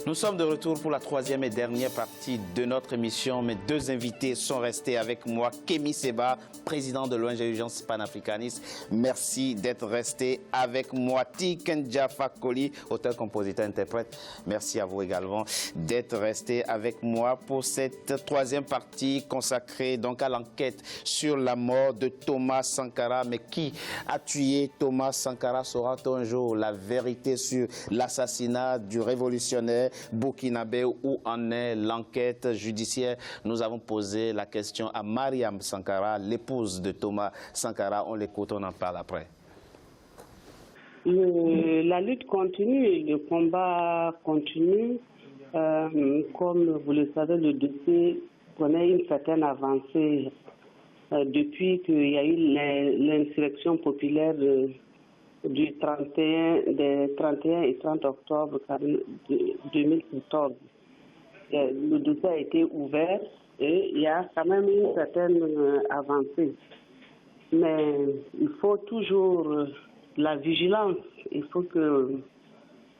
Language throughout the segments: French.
Nous sommes de retour pour la troisième et dernière partie de notre émission. Mes deux invités sont restés avec moi. Kémy Séba, président de l'ONG Urgence panafricaniste. Merci d'être resté avec moi. Tiken Fakoli, auteur, compositeur, interprète. Merci à vous également d'être resté avec moi pour cette troisième partie consacrée donc à l'enquête sur la mort de Thomas Sankara. Mais qui a tué Thomas Sankara? Saura-t-on un jour la vérité sur l'assassinat du révolutionnaire burkinabé? Où en est l'enquête judiciaire? Nous avons posé la question à Mariam Sankara, l'épouse de Thomas Sankara. On l'écoute, on en parle après. La lutte continue, le combat continue. Comme vous le savez, le dossier connaît une certaine avancée depuis qu'il y a eu l'insurrection populaire des 31 et 30 octobre 2014. Le dossier a été ouvert et il y a quand même une certaine avancée. Mais il faut toujours la vigilance. Il faut que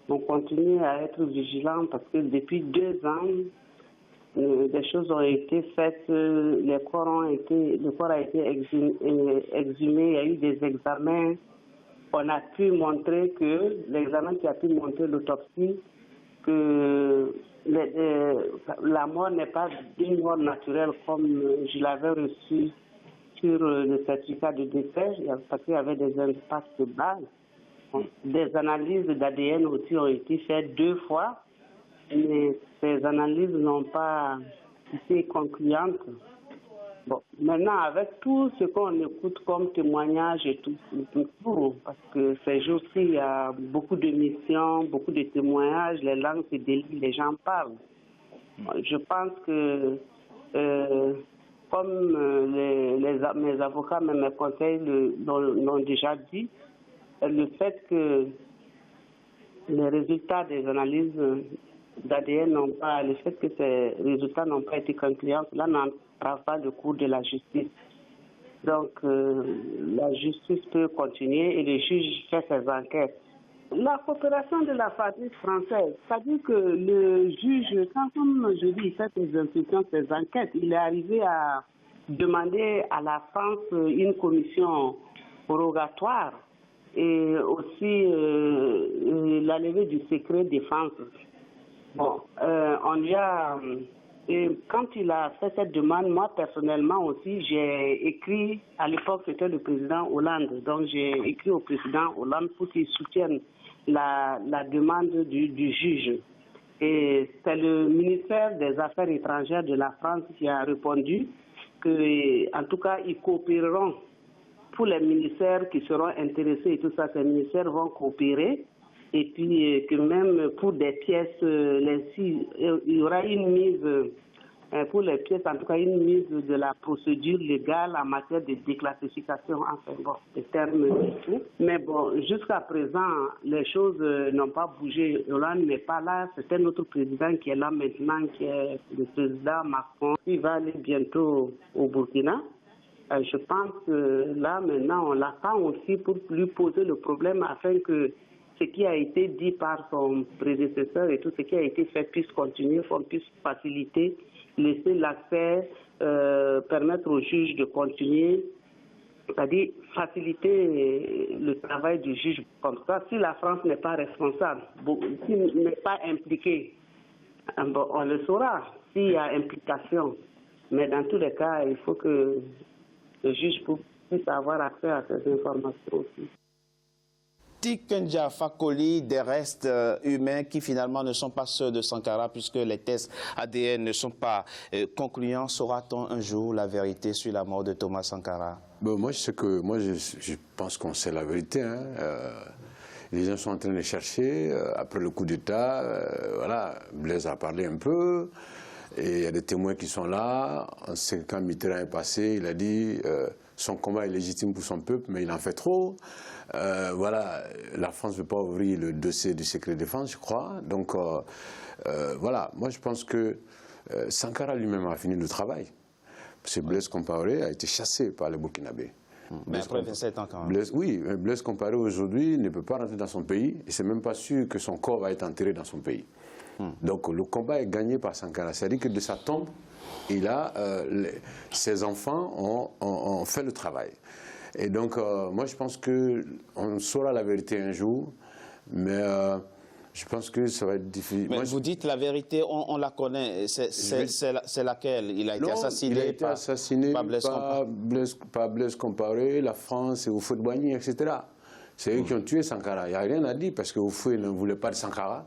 on continue à être vigilant parce que depuis 2 ans, des choses ont été faites, le corps a été exhumé, il y a eu des examens. On a pu montrer que, l'examen qui a pu montrer l'autopsie, que la mort n'est pas une mort naturelle comme je l'avais reçu sur le certificat de décès, parce qu'il y avait des impacts bas. Des analyses d'ADN aussi ont été faites 2 fois, mais ces analyses n'ont pas été concluantes. Bon, maintenant, avec tout ce qu'on écoute comme témoignage et tout, parce que ces jours-ci, il y a beaucoup de missions, beaucoup de témoignages, les langues se délient, les gens parlent. Je pense que, comme mes avocats, mais mes conseils l'ont déjà dit, le fait que les résultats des analyses d'ADN le fait que ces résultats n'ont pas été concluants, cela n'entrave pas le cours de la justice. Donc, la justice peut continuer et le juge fait ses enquêtes. La coopération de la famille française, c'est-à-dire que le juge, quand je dis il fait ses instructions, ses enquêtes, il est arrivé à demander à la France une commission rogatoire et aussi la levée du secret défense. Bon, on lui a... Et quand il a fait cette demande, moi personnellement aussi, j'ai écrit, à l'époque c'était le président Hollande, donc j'ai écrit au président Hollande pour qu'il soutienne la demande du juge. Et c'est le ministère des Affaires étrangères de la France qui a répondu que, en tout cas, ils coopéreront pour les ministères qui seront intéressés et tout ça, ces ministères vont coopérer. Et puis que même pour des pièces, il y aura une mise, pour les pièces, en tout cas une mise de la procédure légale en matière de déclassification, enfin bon, les termes et tout. Mais bon, jusqu'à présent, les choses n'ont pas bougé. Hollande n'est pas là, c'est un autre président qui est là maintenant, qui est le président Macron. Il va aller bientôt au Burkina. Je pense que là, maintenant, on l'attend aussi pour lui poser le problème afin que ce qui a été dit par son prédécesseur et tout ce qui a été fait puisse continuer, qu'on puisse faciliter, laisser l'accès, permettre aux juges de continuer, c'est-à-dire faciliter le travail du juge. Comme ça, si la France n'est pas responsable, s'il n'est pas impliqué, bon, on le saura s'il y a implication. Mais dans tous les cas, il faut que le juge puisse avoir accès à ces informations aussi. Tiken Fakoli, des restes humains qui finalement ne sont pas ceux de Sankara puisque les tests ADN ne sont pas concluants. Saura-t-on un jour la vérité sur la mort de Thomas Sankara? Bon, je pense qu'on sait la vérité. Hein. Les gens sont en train de chercher. Après le coup d'État, voilà, Blaise a parlé un peu. Et il y a des témoins qui sont là. On sait que quand Mitterrand est passé, il a dit son combat est légitime pour son peuple, mais il en fait trop. Voilà, la France ne veut pas ouvrir le dossier du secret défense, je crois. Donc, voilà, moi je pense que Sankara lui-même a fini le travail. Ce Blaise Compaoré a été chassé par les Burkinabés. Mais après 27 ans quand même. Blaise Compaoré aujourd'hui ne peut pas rentrer dans son pays et c'est même pas sûr que son corps va être enterré dans son pays. Donc le combat est gagné par Sankara. C'est-à-dire que de sa tombe, ses enfants ont fait le travail. Et donc moi je pense qu'on saura la vérité un jour, mais je pense que ça va être difficile. Mais vous dites la vérité, on la connaît. C'est laquelle? Il a été assassiné. Il a été assassiné par Blaise Compaoré, la France et Houphouët-Boigny, etc. C'est eux qui ont tué Sankara. Il n'y a rien à dire parce que Houphouët ne voulait pas de Sankara.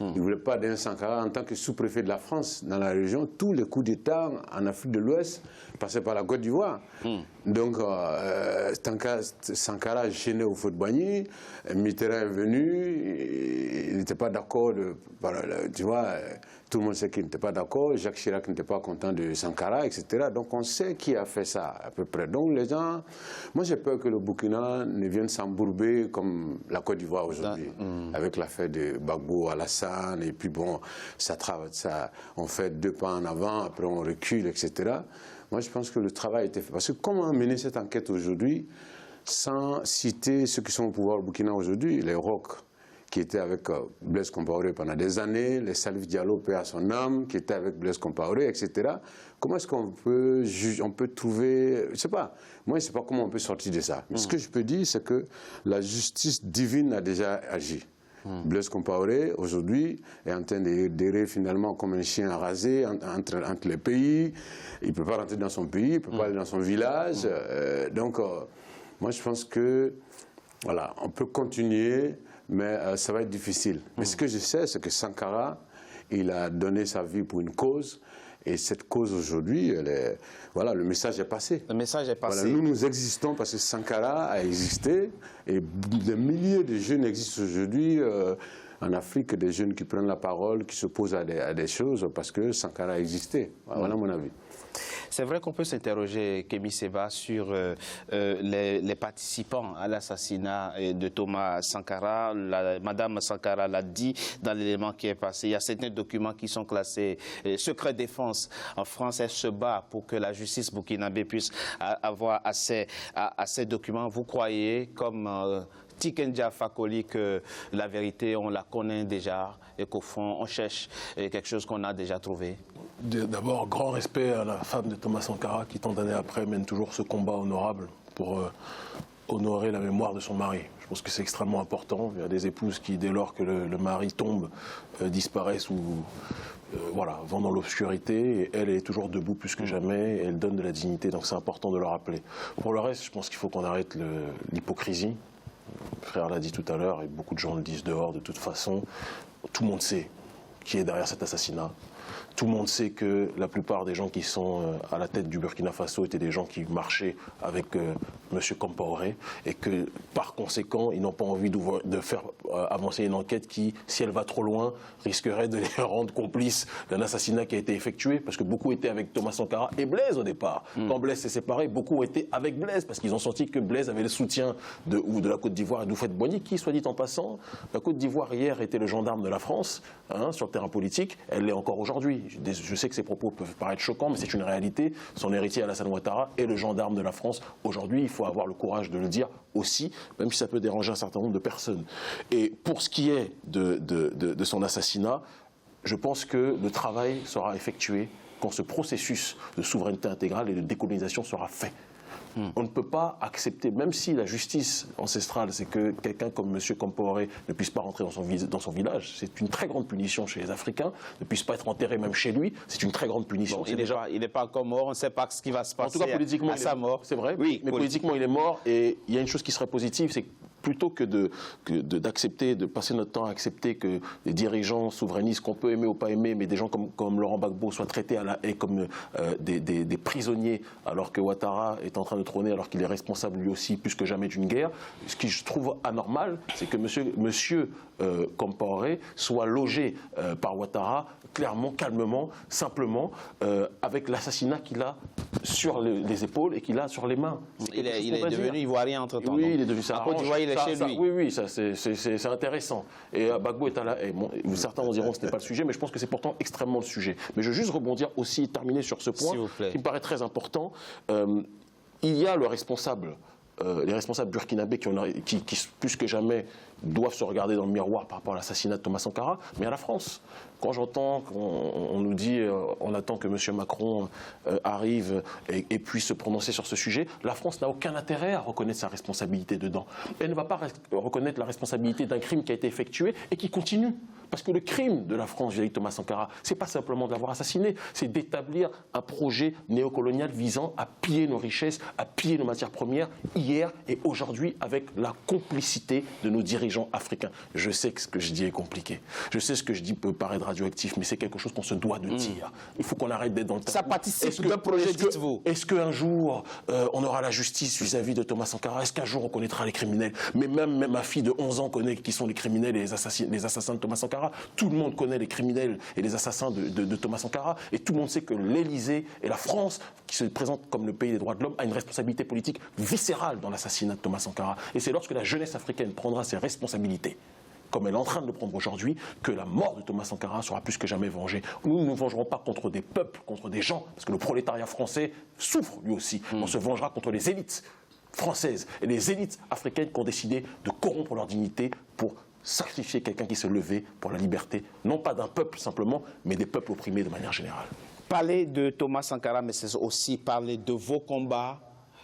Il ne voulait pas d'un Sankara en tant que sous-préfet de la France dans la région. Tous les coups d'État en Afrique de l'Ouest passaient par la Côte d'Ivoire. Donc Sankara gênait Houphouët-Boigny, Mitterrand est venu, il n'était pas d'accord, tu vois, tout le monde sait qu'il n'était pas d'accord, Jacques Chirac n'était pas content de Sankara, etc. Donc on sait qui a fait ça à peu près. Donc les gens, moi j'ai peur que le Burkina ne vienne s'embourber comme la Côte d'Ivoire aujourd'hui, avec l'affaire de Gbagbo, Alassane, et puis bon, on fait 2 pas en avant, après on recule, etc. Moi, je pense que le travail a été fait. Parce que comment mener cette enquête aujourd'hui sans citer ceux qui sont au pouvoir au Burkina aujourd'hui, les ROC, qui étaient avec Blaise Compaoré pendant des années, les Salif Diallo, paix à son âme, qui étaient avec Blaise Compaoré, etc. Comment est-ce qu'on peut trouver... Je ne sais pas. Moi, je ne sais pas comment on peut sortir de ça. Mais ce que je peux dire, c'est que la justice divine a déjà agi. Blaise Compaoré, aujourd'hui, est en train d'errer finalement comme un chien rasé entre les pays. Il ne peut pas rentrer dans son pays, il ne peut pas aller dans son village. Donc, moi, je pense que, voilà, on peut continuer, mais ça va être difficile. Mais ce que je sais, c'est que Sankara, il a donné sa vie pour une cause. Et cette cause aujourd'hui, voilà, le message est passé. Le message est passé. Voilà, nous existons parce que Sankara a existé et des milliers de jeunes existent aujourd'hui en Afrique, des jeunes qui prennent la parole, qui s'opposent à des choses parce que Sankara a existé. Voilà mon avis. C'est vrai qu'on peut s'interroger, Kémi Séba, sur les participants à l'assassinat de Thomas Sankara. Madame Sankara l'a dit dans l'élément qui est passé. Il y a certains documents qui sont classés secret défense. En France, elle se bat pour que la justice burkinabé puisse avoir accès à ces documents. Vous croyez, comme Tikenja Fakoli, que la vérité, on la connaît déjà et qu'au fond, on cherche quelque chose qu'on a déjà trouvé? D'abord, grand respect à la femme de Thomas Sankara qui, tant d'années après, mène toujours ce combat honorable pour honorer la mémoire de son mari. Je pense que c'est extrêmement important. Il y a des épouses qui, dès lors que le mari tombe, disparaissent ou voilà, vont dans l'obscurité. Et elle est toujours debout plus que jamais et elle donne de la dignité. Donc c'est important de le rappeler. Pour le reste, je pense qu'il faut qu'on arrête l'hypocrisie. Le frère l'a dit tout à l'heure et beaucoup de gens le disent dehors de toute façon. Tout le monde sait qui est derrière cet assassinat. Tout le monde sait que la plupart des gens qui sont à la tête du Burkina Faso étaient des gens qui marchaient avec M. Compaoré et que, par conséquent, ils n'ont pas envie de faire avancer une enquête qui, si elle va trop loin, risquerait de les rendre complices d'un assassinat qui a été effectué, parce que beaucoup étaient avec Thomas Sankara et Blaise au départ. Quand Blaise s'est séparé, beaucoup étaient avec Blaise, parce qu'ils ont senti que Blaise avait le soutien de la Côte d'Ivoire et d'Houphouët-Boigny, qui, soit dit en passant, la Côte d'Ivoire hier était le gendarme de la France, sur le terrain politique, elle l'est encore aujourd'hui. Je sais que ces propos peuvent paraître choquants, mais c'est une réalité. Son héritier Alassane Ouattara est le gendarme de la France. Aujourd'hui, il faut avoir le courage de le dire aussi, même si ça peut déranger un certain nombre de personnes. Et pour ce qui est de son assassinat, je pense que le travail sera effectué quand ce processus de souveraineté intégrale et de décolonisation sera fait. On ne peut pas accepter, même si la justice ancestrale, c'est que quelqu'un comme M. Compaoré ne puisse pas rentrer dans son village. C'est une très grande punition chez les Africains. Ne puisse pas être enterré même chez lui, c'est une très grande punition. Bon, il n'est pas encore mort, on ne sait pas ce qui va se passer. En tout cas, politiquement, à sa mort. C'est vrai, oui, mais politiquement, il est mort. Et il y a une chose qui serait positive, c'est plutôt que d'accepter, de passer notre temps à accepter que les dirigeants souverainistes, qu'on peut aimer ou pas aimer, mais des gens comme Laurent Gbagbo soient traités à la haie comme des prisonniers, alors que Ouattara est en train de trôner, alors qu'il est responsable lui aussi plus que jamais d'une guerre. Ce qui je trouve anormal, c'est que monsieur Compaoré soit logé par Ouattara clairement, calmement, simplement, avec l'assassinat qu'il a sur les épaules et qu'il a sur les mains. Il est devenu ivoirien entre-temps. Oui, il est devenu ça. À Côte d'Ivoire, il est chez lui. Oui, c'est intéressant. Et Gbagbo est à la haie. Bon, certains en diront que ce n'est pas le sujet, mais je pense que c'est pourtant extrêmement le sujet. Mais je veux juste rebondir aussi, terminer sur ce point qui me paraît très important. Il y a le responsable les responsables burkinabés qui, plus que jamais, doivent se regarder dans le miroir par rapport à l'assassinat de Thomas Sankara, mais à la France. Quand j'entends qu'on nous dit on attend que M. Macron arrive et puisse se prononcer sur ce sujet, la France n'a aucun intérêt à reconnaître sa responsabilité dedans. Elle ne va pas reconnaître la responsabilité d'un crime qui a été effectué et qui continue. Parce que le crime de la France vis-à-vis de Thomas Sankara, c'est pas simplement de l'avoir assassiné, c'est d'établir un projet néocolonial visant à piller nos richesses, à piller nos matières premières, hier et aujourd'hui, avec la complicité de nos dirigeants africains. Je sais que ce que je dis est compliqué. Je sais ce que je dis peut paraître radioactif, mais c'est quelque chose qu'on se doit de dire. Il faut qu'on arrête d'être dans le tabou. Ça participe d'un projet, dites-vous. Est-ce qu'un jour, on aura la justice vis-à-vis de Thomas Sankara? Est-ce qu'un jour, on connaîtra les criminels? Mais même ma fille de 11 ans connaît qui sont les criminels et les assassins de Thomas Sankara. Tout le monde connaît les criminels et les assassins de Thomas Sankara. Et tout le monde sait que l'Élysée et la France, qui se présentent comme le pays des droits de l'homme, a une responsabilité politique viscérale dans l'assassinat de Thomas Sankara. Et c'est lorsque la jeunesse africaine prendra ses responsabilités, comme elle est en train de le prendre aujourd'hui, que la mort de Thomas Sankara sera plus que jamais vengée. Nous ne nous vengerons pas contre des peuples, contre des gens, parce que le prolétariat français souffre lui aussi. On se vengera contre les élites françaises et les élites africaines qui ont décidé de corrompre leur dignité pour sacrifier quelqu'un qui se levait pour la liberté, non pas d'un peuple simplement, mais des peuples opprimés de manière générale. Parler de Thomas Sankara, mais c'est aussi parler de vos combats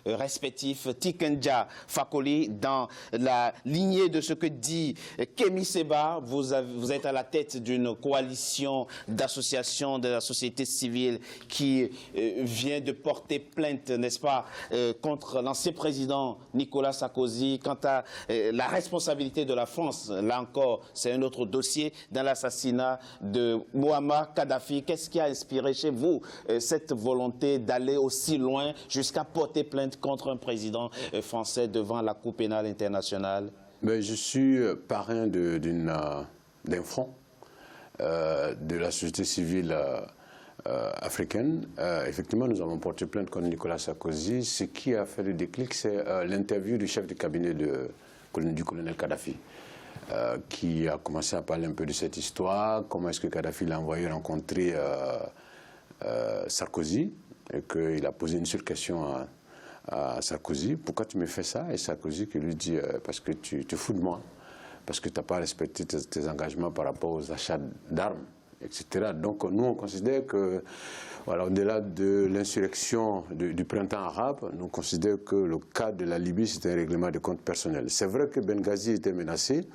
respectifs. Tikendja Fakoli, dans la lignée de ce que dit Kémi Séba, vous êtes à la tête d'une coalition d'associations de la société civile qui vient de porter plainte, n'est-ce pas, contre l'ancien président Nicolas Sarkozy quant à la responsabilité de la France. Là encore, c'est un autre dossier dans l'assassinat de Mouammar Kadhafi. Qu'est-ce qui a inspiré chez vous cette volonté d'aller aussi loin jusqu'à porter plainte contre un président français devant la Cour pénale internationale? Mais je suis parrain d'un front de la société civile africaine. Effectivement, nous avons porté plainte contre Nicolas Sarkozy. Ce qui a fait le déclic, c'est l'interview du chef du cabinet du colonel Kadhafi, qui a commencé à parler un peu de cette histoire, comment est-ce que Kadhafi l'a envoyé rencontrer Sarkozy, et qu'il a posé une seule question à Sarkozy: pourquoi tu me fais ça? Et Sarkozy qui lui dit parce que tu te fous de moi, parce que tu n'as pas respecté tes engagements par rapport aux achats d'armes, etc. Donc nous, on considère que, voilà, au-delà de l'insurrection du printemps arabe, nous considérons que le cas de la Libye, c'est un règlement de compte personnel. C'est vrai que Benghazi était menacé.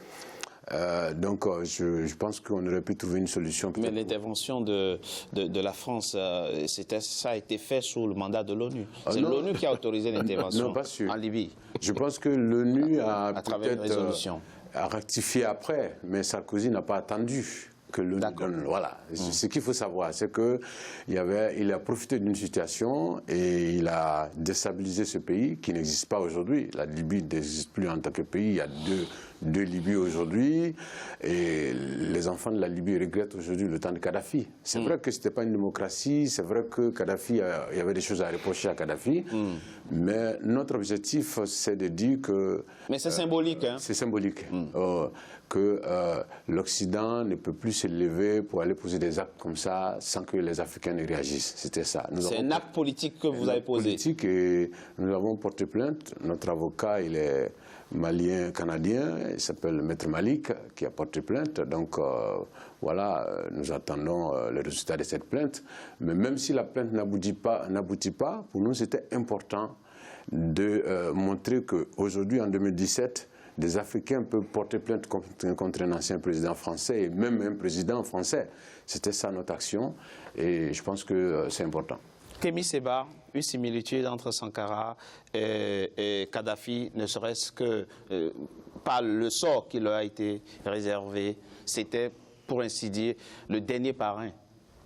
Donc je pense qu'on aurait pu trouver une solution. Mais l'intervention de la France, ça a été fait sous le mandat de l'ONU. C'est l'ONU qui a autorisé l'intervention en Libye. Je pense que l'ONU a peut-être rectifié après, mais Sarkozy n'a pas attendu que l'ONU donne. Voilà. Ce qu'il faut savoir, c'est qu'il a profité d'une situation et il a déstabilisé ce pays qui n'existe pas aujourd'hui. La Libye n'existe plus en tant que pays. Il y a deux Libyes aujourd'hui, et les enfants de la Libye regrettent aujourd'hui le temps de Kadhafi. C'est vrai que ce n'était pas une démocratie, c'est vrai que Kadhafi, il y avait des choses à reprocher à Kadhafi, mais notre objectif, c'est de dire que... Mais c'est symbolique, hein? C'est symbolique. Que l'Occident ne peut plus se lever pour aller poser des actes comme ça sans que les Africains ne réagissent. C'était ça. C'est un acte politique que vous avez posé. Politique, et nous avons porté plainte. Notre avocat, il est malien-canadien, il s'appelle Maître Malik, qui a porté plainte. Donc voilà, nous attendons le résultat de cette plainte. Mais même si la plainte n'aboutit pas, pour nous c'était important de montrer qu'aujourd'hui, en 2017, des Africains peuvent porter plainte contre un ancien président français et même un président français. C'était ça notre action, et je pense que c'est important. Kémi Séba, une similitude entre Sankara et Kadhafi, ne serait-ce que par le sort qui leur a été réservé. C'était, pour ainsi dire, le dernier parrain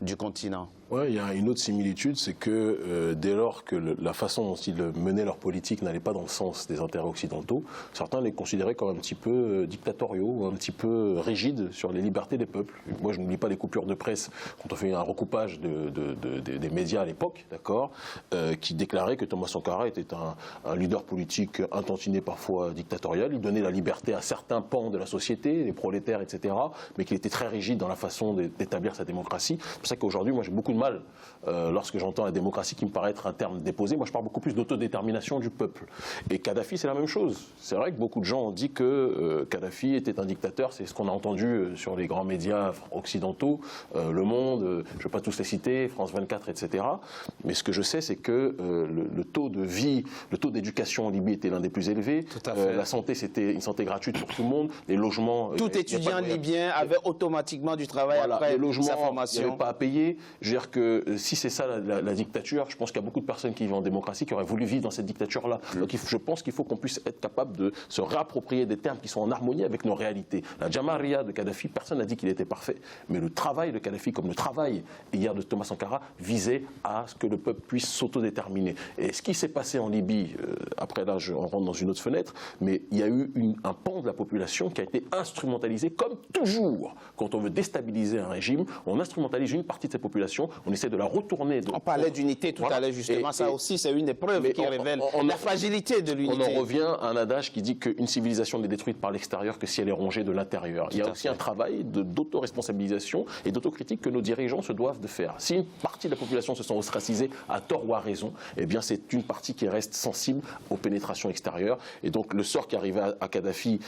du continent. Oui, il y a une autre similitude, c'est que dès lors que la façon dont ils menaient leur politique n'allait pas dans le sens des intérêts occidentaux, certains les considéraient comme un petit peu dictatoriaux, un petit peu rigides sur les libertés des peuples. Moi, je n'oublie pas les coupures de presse quand on fait un recoupage des médias à l'époque, d'accord, qui déclaraient que Thomas Sankara était un leader politique intantiné, parfois dictatorial. Il donnait la liberté à certains pans de la société, les prolétaires, etc., mais qu'il était très rigide dans la façon d'établir sa démocratie. C'est pour ça qu'aujourd'hui, moi, j'ai beaucoup de mal mal lorsque j'entends la démocratie qui me paraît être un terme déposé. Moi, je parle beaucoup plus d'autodétermination du peuple. Et Kadhafi, c'est la même chose. C'est vrai que beaucoup de gens ont dit que Kadhafi était un dictateur. C'est ce qu'on a entendu sur les grands médias occidentaux, Le Monde, je ne vais pas tous les citer, France 24, etc. Mais ce que je sais, c'est que le taux de vie, le taux d'éducation en Libye était l'un des plus élevés. La santé, c'était une santé gratuite pour tout le monde. Les logements... Tout étudiant libyen avait automatiquement du travail après les logements, sa formation. Il n'y avait pas à payer. Je veux dire que si c'est ça la dictature, je pense qu'il y a beaucoup de personnes qui vivent en démocratie qui auraient voulu vivre dans cette dictature-là. Donc je pense qu'il faut qu'on puisse être capable de se réapproprier des termes qui sont en harmonie avec nos réalités. La Jamaria de Kadhafi, personne n'a dit qu'il était parfait. Mais le travail de Kadhafi, comme le travail hier de Thomas Sankara, visait à ce que le peuple puisse s'autodéterminer. Et ce qui s'est passé en Libye, après là, on rentre dans une autre fenêtre, mais il y a eu un pan de la population qui a été instrumentalisé, comme toujours. Quand on veut déstabiliser un régime, on instrumentalise une partie de cette population, on essaie de la retourner. On parlait d'unité tout à l'heure, justement. Ça aussi, c'est une des preuves qui révèle la fragilité de l'unité. On en revient à un adage qui dit qu'une civilisation n'est détruite par l'extérieur que si elle est rongée de l'intérieur. Il y a aussi un travail d'autoresponsabilisation et d'autocritique que nos dirigeants se doivent de faire. Si une partie de la population se sent ostracisée, à tort ou à raison, eh bien c'est une partie qui reste sensible aux pénétrations extérieures. Et donc le sort qui arrivait à Kadhafi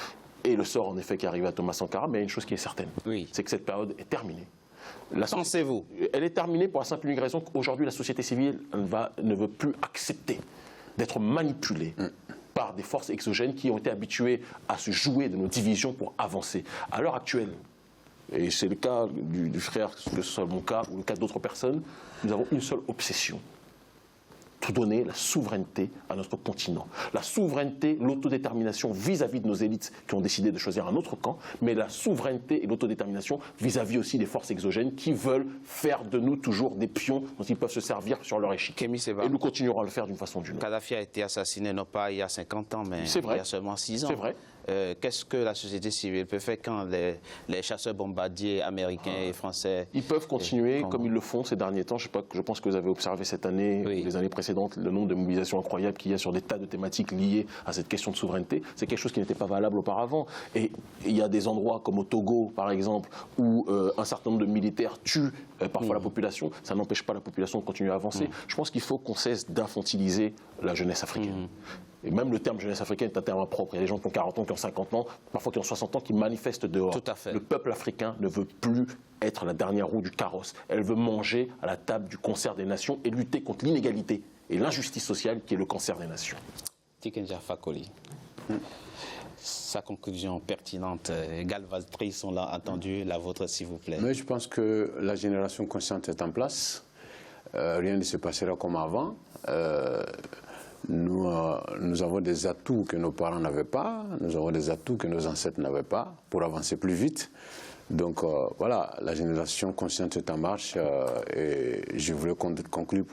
et le sort en effet qui arrive à Thomas Sankara, mais il y a une chose qui est certaine, c'est que cette période est terminée. Pensez-vous? Elle est terminée pour la simple et unique raison qu'aujourd'hui la société civile ne veut plus accepter d'être manipulée par des forces exogènes qui ont été habituées à se jouer de nos divisions pour avancer. À l'heure actuelle, et c'est le cas du frère, que ce soit mon cas ou le cas d'autres personnes, nous avons une seule obsession. Tout donner la souveraineté à notre continent. La souveraineté, l'autodétermination vis-à-vis de nos élites qui ont décidé de choisir un autre camp, mais la souveraineté et l'autodétermination vis-à-vis aussi des forces exogènes qui veulent faire de nous toujours des pions dont ils peuvent se servir sur leur échiquier. Et nous continuerons à le faire d'une façon ou d'une autre. Kadhafi a été assassiné non pas il y a 50 ans, mais il y a seulement 6 ans. C'est vrai. Qu'est-ce que la société civile peut faire quand les chasseurs bombardiers américains et français... Ils peuvent continuer comme ils le font ces derniers temps. Je pense que vous avez observé cette année, les années précédentes, le nombre de mobilisations incroyables qu'il y a sur des tas de thématiques liées à cette question de souveraineté. C'est quelque chose qui n'était pas valable auparavant. Et il y a des endroits comme au Togo, par exemple, où un certain nombre de militaires tuent parfois la population. Ça n'empêche pas la population de continuer à avancer. Je pense qu'il faut qu'on cesse d'infantiliser la jeunesse africaine. Et même le terme jeunesse africaine est un terme impropre. Il y a des gens qui ont 40 ans, qui ont 50 ans, parfois qui ont 60 ans, qui manifestent dehors. Tout à fait. Le peuple africain ne veut plus être la dernière roue du carrosse. Elle veut manger à la table du concert des nations et lutter contre l'inégalité et l'injustice sociale qui est le cancer des nations. Tiken Fakoli. Sa conclusion pertinente, galvatrice, on l'a entendu, la vôtre s'il vous plaît. Mais je pense que la génération consciente est en place. Rien ne se passera comme avant. Nous avons des atouts que nos parents n'avaient pas, nous avons des atouts que nos ancêtres n'avaient pas pour avancer plus vite. Donc voilà, la génération consciente est en marche et je voulais conclure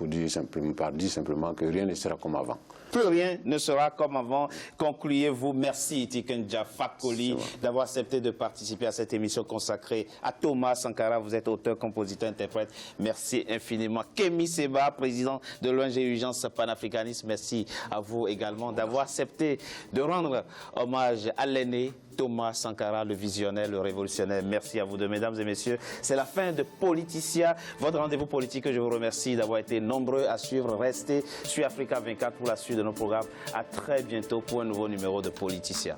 par dire simplement que rien ne sera comme avant. Plus rien ne sera comme avant. Concluez-vous. Merci Tiken Fakoli d'avoir accepté de participer à cette émission consacrée à Thomas Sankara. Vous êtes auteur, compositeur, interprète. Merci infiniment. Kémi Séba, président de l'ONG Urgence Panafricanisme. Merci à vous également d'avoir accepté de rendre hommage à l'aîné Thomas Sankara, le visionnaire, le révolutionnaire. Merci à vous deux, mesdames et messieurs. C'est la fin de Politicien, votre rendez-vous politique. Je vous remercie d'avoir été nombreux à suivre. Restez sur Africa 24 pour la suite de nos programmes. À très bientôt pour un nouveau numéro de Politicien.